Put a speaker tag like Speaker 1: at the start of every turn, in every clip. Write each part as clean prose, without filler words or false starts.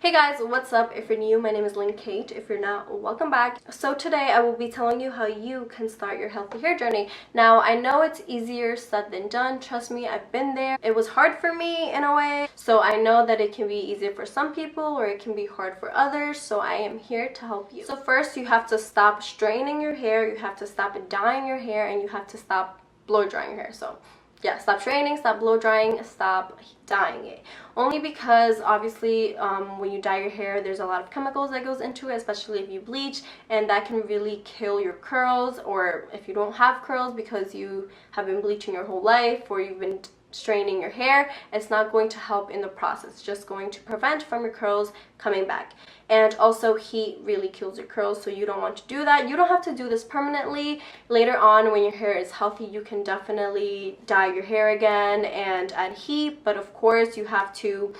Speaker 1: Hey guys, what's up? If you're new, my name is Lynn. If you're not, welcome back. So today I will be telling you how you can start your healthy hair journey. Now, I know it's easier said than done. Trust me, I've been there. It was hard for me in a way. So I know that it can be easier for some people or it can be hard for others. So I am here to help you. So first, you have to stop straightening your hair. You have to stop dyeing your hair, and you have to stop blow drying your hair. So yeah, stop straightening, stop blow drying, stop dyeing it. Only because obviously when you dye your hair, there's a lot of chemicals that goes into it, especially if you bleach, and that can really kill your curls, or if you don't have curls because you have been bleaching your whole life or you've been straightening your hair, it's not going to help in the process. It's just going to prevent from your curls coming back. And also, heat really kills your curls, so you don't want to do that. You don't have to do this permanently. Later on, when your hair is healthy, you can definitely dye your hair again and add heat, but of course you have to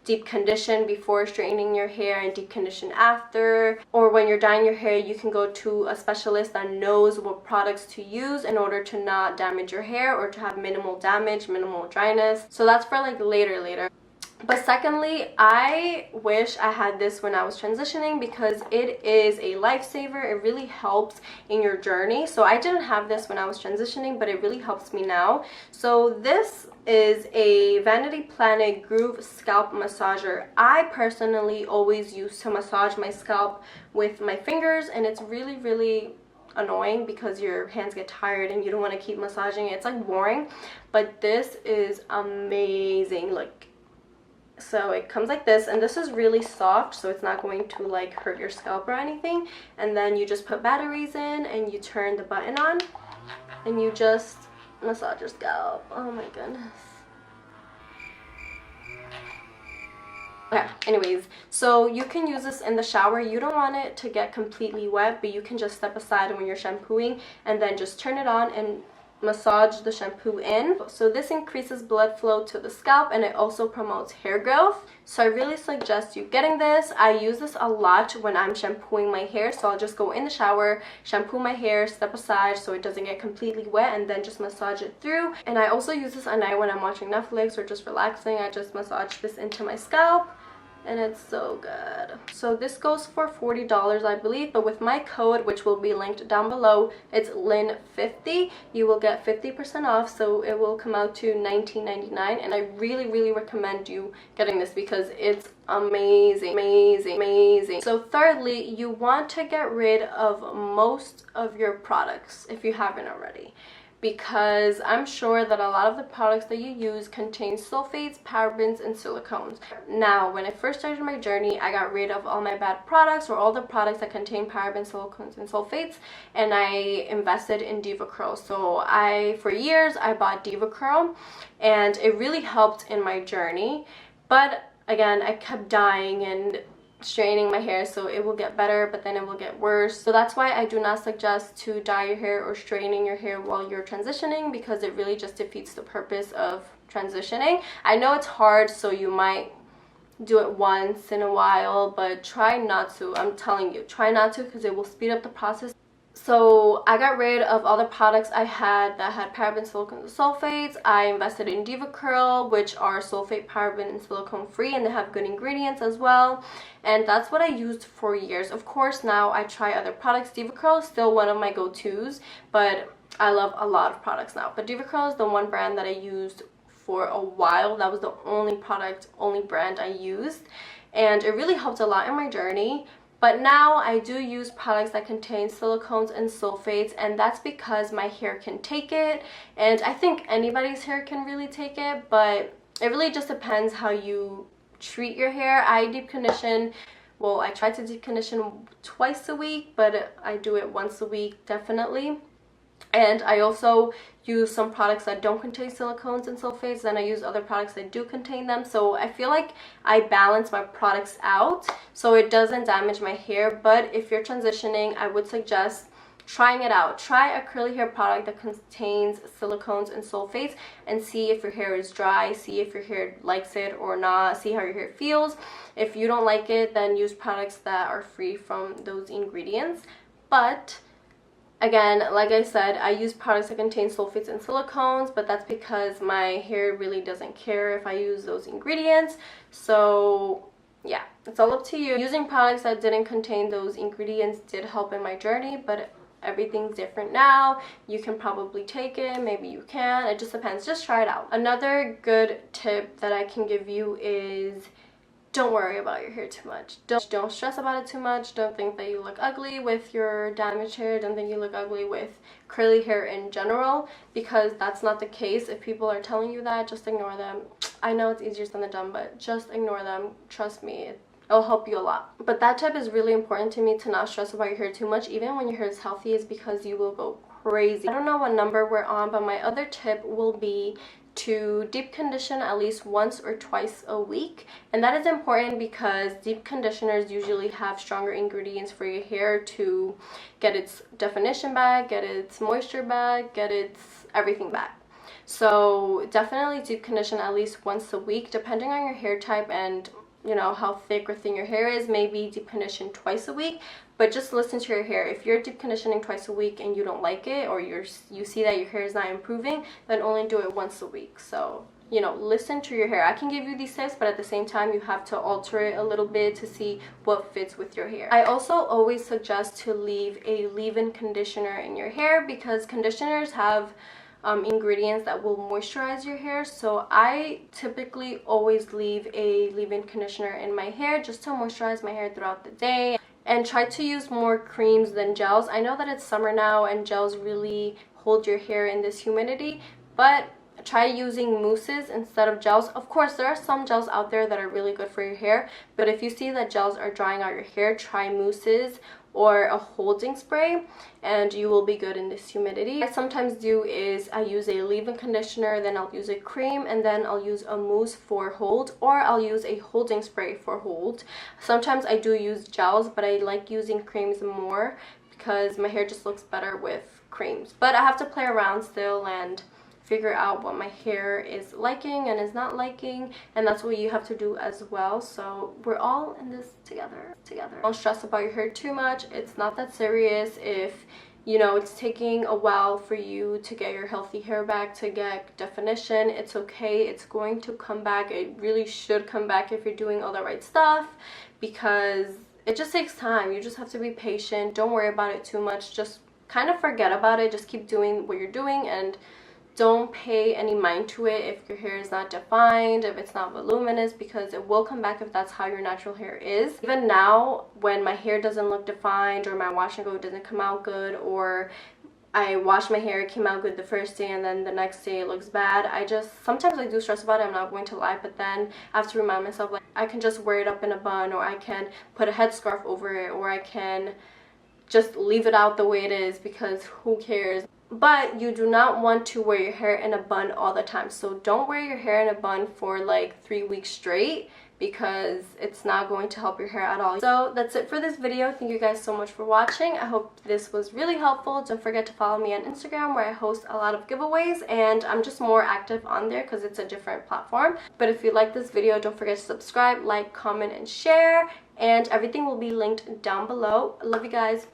Speaker 1: deep condition before straightening your hair and deep condition after. Or when you're dyeing your hair, you can go to a specialist that knows what products to use in order to not damage your hair or to have minimal damage, minimal dryness. So that's for like later. But secondly, I wish I had this when I was transitioning because it is a lifesaver. It really helps in your journey. So I didn't have this when I was transitioning, but it really helps me now. So this is a Vanity Planet Groove Scalp Massager. I personally always use to massage my scalp with my fingers, and it's really annoying because your hands get tired and you don't want to keep massaging it. It's like boring, but this is amazing. So it comes like this, and this is really soft, so it's not going to like hurt your scalp or anything. And then you just put batteries in and you turn the button on and you just massage your scalp. Oh my goodness. Okay, anyways, so you can use this in the shower. You don't want it to get completely wet, but you can just step aside when you're shampooing and then just turn it on and massage the shampoo in. So this increases blood flow to the scalp, and it also promotes hair growth. So I really suggest you getting this. I use this a lot when I'm shampooing my hair, so I'll just go in the shower, shampoo my hair, step aside so it doesn't get completely wet, and then just massage it through. And I also use this at night when I'm watching Netflix or just relaxing. I just massage this into my scalp, and it's so good. So this goes for $40, I believe, but with my code, which will be linked down below, it's Lynn50, you will get 50% off, so it will come out to $19.99. And I really recommend you getting this because it's amazing. So thirdly, you want to get rid of most of your products if you haven't already, because I'm sure that a lot of the products that you use contain sulfates, parabens, and silicones. Now, when I first started my journey, I got rid of all my bad products, or all the products that contain parabens, silicones, and sulfates, and I invested in Diva Curl. So for years I bought Diva Curl, and it really helped in my journey. But again, I kept dying and straightening my hair, so it will get better, but then it will get worse. So that's why I do not suggest to dye your hair or straightening your hair while you're transitioning, because it really just defeats the purpose of transitioning. I know it's hard, so you might do it once in a while, but try not to. I'm telling you, try not to, because it will speed up the process. So I got rid of all the products I had that had parabens, silicones, and sulfates. I invested in Diva Curl, which are sulfate, paraben, and silicone free, and they have good ingredients as well. And that's what I used for years. Of course, now I try other products. Diva Curl is still one of my go-tos, but I love a lot of products now. But Diva Curl is the one brand that I used for a while. That was the only brand I used, and it really helped a lot in my journey. But now I do use products that contain silicones and sulfates, and that's because my hair can take it, and I think anybody's hair can really take it, but it really just depends how you treat your hair. I deep condition. Well, I try to deep condition twice a week, but I do it once a week definitely. And I also use some products that don't contain silicones and sulfates, then I use other products that do contain them. So I feel like I balance my products out so it doesn't damage my hair. But if you're transitioning, I would suggest trying it out. Try a curly hair product that contains silicones and sulfates and see if your hair is dry, see if your hair likes it or not, see how your hair feels. If you don't like it, then use products that are free from those ingredients. But again, like I said, I use products that contain sulfates and silicones, but that's because my hair really doesn't care if I use those ingredients. So yeah, it's all up to you. Using products that didn't contain those ingredients did help in my journey, but everything's different now. You can probably take it, maybe you can, it just depends. Just try it out. Another good tip that I can give you is don't worry about your hair too much. Don't stress about it too much. Don't think that you look ugly with your damaged hair. Don't think you look ugly with curly hair in general, because that's not the case. If people are telling you that, just ignore them. I know it's easier said than done, but just ignore them. Trust me, it'll help you a lot. But that tip is really important to me, to not stress about your hair too much, even when your hair is healthy, is because you will go crazy. I don't know what number we're on, but my other tip will be to deep condition at least once or twice a week. And that is important because deep conditioners usually have stronger ingredients for your hair to get its definition back, get its moisture back, get its everything back. So definitely deep condition at least once a week, depending on your hair type and you know how thick or thin your hair is. Maybe deep condition twice a week, but just listen to your hair. If you're deep conditioning twice a week and you don't like it, or you see that your hair is not improving, then only do it once a week. So you know, listen to your hair. I can give you these tips, but at the same time you have to alter it a little bit to see what fits with your hair. I also always suggest to leave a leave-in conditioner in your hair, because conditioners have ingredients that will moisturize your hair. So I typically always leave a leave-in conditioner in my hair just to moisturize my hair throughout the day, and try to use more creams than gels. I know that it's summer now and gels really hold your hair in this humidity, but try using mousses instead of gels. Of course, there are some gels out there that are really good for your hair, but if you see that gels are drying out your hair, try mousses or a holding spray and you will be good in this humidity. What I sometimes do is I use a leave-in conditioner, then I'll use a cream, and then I'll use a mousse for hold, or I'll use a holding spray for hold. Sometimes I do use gels, but I like using creams more because my hair just looks better with creams. But I have to play around still and figure out what my hair is liking and is not liking, and that's what you have to do as well. So we're all in this together. Don't stress about your hair too much. It's not that serious. If you know it's taking a while for you to get your healthy hair back, to get definition, it's okay. It's going to come back. It really should come back if you're doing all the right stuff, because it just takes time. You just have to be patient. Don't worry about it too much. Just kind of forget about it. Just keep doing what you're doing and don't pay any mind to it if your hair is not defined, if it's not voluminous, because it will come back if that's how your natural hair is. Even now, when my hair doesn't look defined, or my wash and go doesn't come out good, or I washed my hair, it came out good the first day and then the next day it looks bad, sometimes I do stress about it, I'm not going to lie, but then I have to remind myself, like, I can just wear it up in a bun, or I can put a headscarf over it, or I can just leave it out the way it is, because who cares? But you do not want to wear your hair in a bun all the time. So don't wear your hair in a bun for like 3 weeks straight, because it's not going to help your hair at all. So that's it for this video. Thank you guys so much for watching. I hope this was really helpful. Don't forget to follow me on Instagram, where I host a lot of giveaways, and I'm just more active on there because it's a different platform. But if you like this video, don't forget to subscribe, like, comment, and share, and everything will be linked down below. I love you guys.